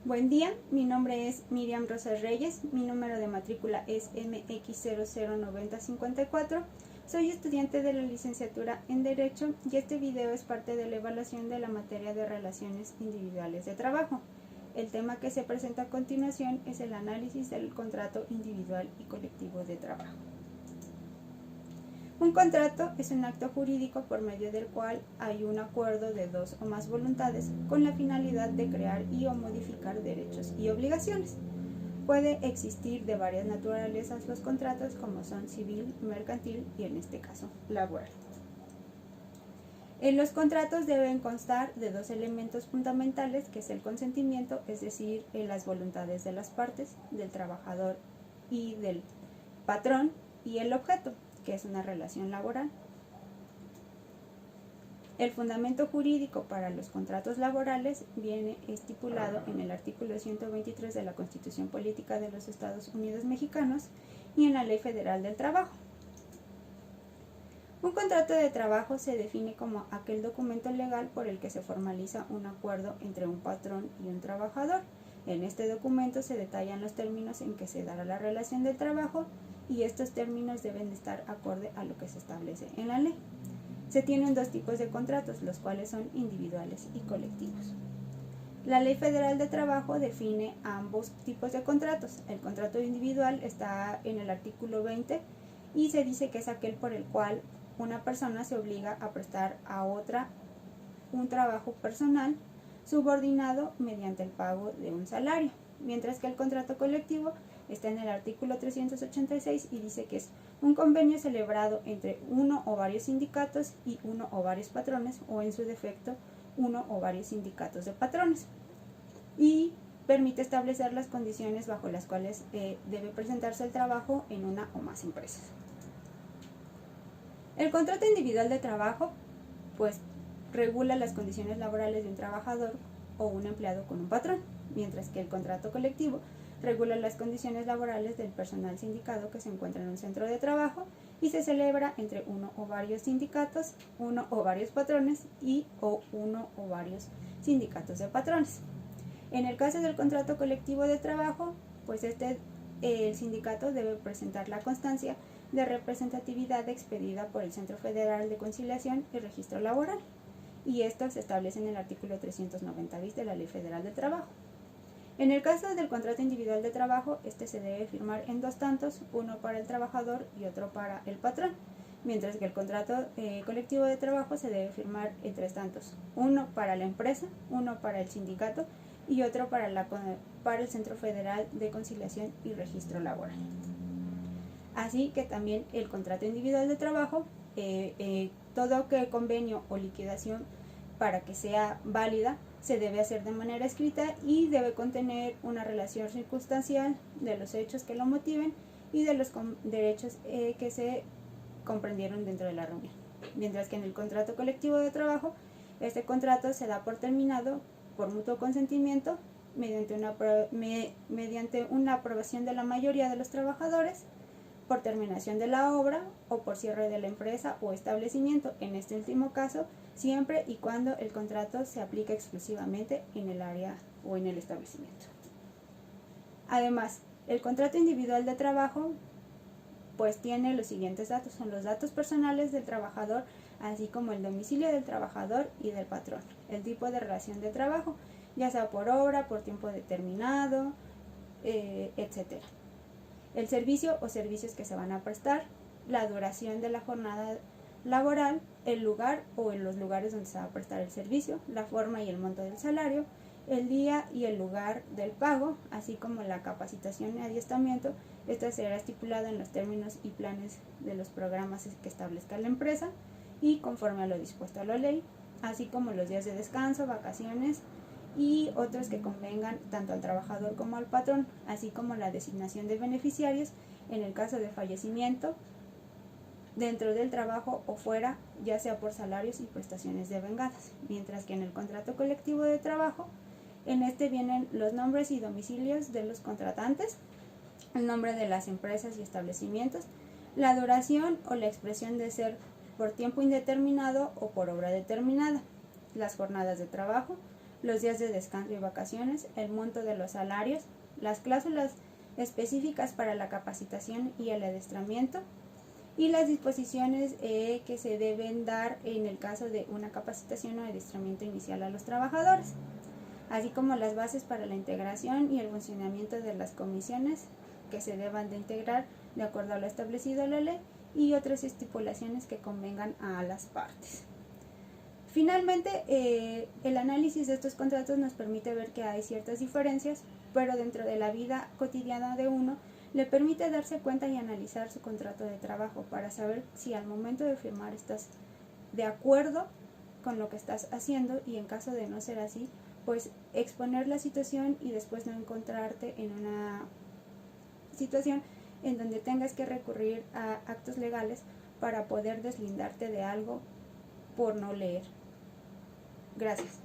Buen día, mi nombre es Miriam Rosas Reyes, mi número de matrícula es MX009054. Soy estudiante de la licenciatura en Derecho y este video es parte de la evaluación de la materia de relaciones individuales de trabajo. El tema que se presenta a continuación es el análisis del contrato individual y colectivo de trabajo. Un contrato es un acto jurídico por medio del cual hay un acuerdo de dos o más voluntades con la finalidad de crear y o modificar derechos y obligaciones. Puede existir de varias naturalezas los contratos, como son civil, mercantil y en este caso laboral. En los contratos deben constar de dos elementos fundamentales, que es el consentimiento, es decir, las voluntades de las partes, del trabajador y del patrón, y el objeto, que es una relación laboral. El fundamento jurídico para los contratos laborales viene estipulado en el artículo 123 de la Constitución Política de los Estados Unidos Mexicanos y en la Ley Federal del Trabajo. Un contrato de trabajo se define como aquel documento legal por el que se formaliza un acuerdo entre un patrón y un trabajador. En este documento se detallan los términos en que se dará la relación de trabajo y estos términos deben estar acorde a lo que se establece en la ley. Se tienen dos tipos de contratos, los cuales son individuales y colectivos. La Ley Federal de Trabajo define ambos tipos de contratos. El contrato individual está en el artículo 20 y se dice que es aquel por el cual una persona se obliga a prestar a otra un trabajo personal subordinado mediante el pago de un salario, mientras que el contrato colectivo está en el artículo 386 y dice que es un convenio celebrado entre uno o varios sindicatos y uno o varios patrones, o en su defecto uno o varios sindicatos de patrones, y permite establecer las condiciones bajo las cuales debe presentarse el trabajo en una o más empresas. El contrato individual de trabajo pues regula las condiciones laborales de un trabajador o un empleado con un patrón, mientras que el contrato colectivo regula las condiciones laborales del personal sindicado que se encuentra en un centro de trabajo y se celebra entre uno o varios sindicatos, uno o varios patrones o uno o varios sindicatos de patrones. En el caso del contrato colectivo de trabajo, pues el sindicato debe presentar la constancia de representatividad expedida por el Centro Federal de Conciliación y Registro Laboral, y esto se establece en el artículo 390 bis de la Ley Federal del Trabajo. En el caso del contrato individual de trabajo, este se debe firmar en dos tantos, uno para el trabajador y otro para el patrón, mientras que el contrato colectivo de trabajo se debe firmar en tres tantos, uno para la empresa, uno para el sindicato y otro para el Centro Federal de Conciliación y Registro Laboral. Así que también el contrato individual de trabajo, todo convenio o liquidación para que sea válida se debe hacer de manera escrita y debe contener una relación circunstancial de los hechos que lo motiven y de los derechos que se comprendieron dentro de la reunión. Mientras que en el contrato colectivo de trabajo, este contrato se da por terminado por mutuo consentimiento mediante una aprobación de la mayoría de los trabajadores, por terminación de la obra o por cierre de la empresa o establecimiento, en este último caso, siempre y cuando el contrato se aplique exclusivamente en el área o en el establecimiento. Además, el contrato individual de trabajo pues tiene los siguientes datos, son los datos personales del trabajador, así como el domicilio del trabajador y del patrón, el tipo de relación de trabajo, ya sea por obra, por tiempo determinado, etc. El servicio o servicios que se van a prestar, la duración de la jornada laboral, el lugar o en los lugares donde se va a prestar el servicio, la forma y el monto del salario, el día y el lugar del pago, así como la capacitación y adiestramiento. Esto será estipulado en los términos y planes de los programas que establezca la empresa y conforme a lo dispuesto a la ley, así como los días de descanso, vacaciones y otros que convengan tanto al trabajador como al patrón, así como la designación de beneficiarios en el caso de fallecimiento dentro del trabajo o fuera, ya sea por salarios y prestaciones devengadas. Mientras que en el contrato colectivo de trabajo, en este vienen los nombres y domicilios de los contratantes, el nombre de las empresas y establecimientos, la duración o la expresión de ser por tiempo indeterminado o por obra determinada, las jornadas de trabajo, los días de descanso y vacaciones, el monto de los salarios, las cláusulas específicas para la capacitación y el adiestramiento y las disposiciones que se deben dar en el caso de una capacitación o adiestramiento inicial a los trabajadores, así como las bases para la integración y el funcionamiento de las comisiones que se deban de integrar de acuerdo a lo establecido en la ley y otras estipulaciones que convengan a las partes. Finalmente, el análisis de estos contratos nos permite ver que hay ciertas diferencias, pero dentro de la vida cotidiana de uno le permite darse cuenta y analizar su contrato de trabajo para saber si al momento de firmar estás de acuerdo con lo que estás haciendo, y en caso de no ser así, pues exponer la situación y después no encontrarte en una situación en donde tengas que recurrir a actos legales para poder deslindarte de algo por no leer. Gracias.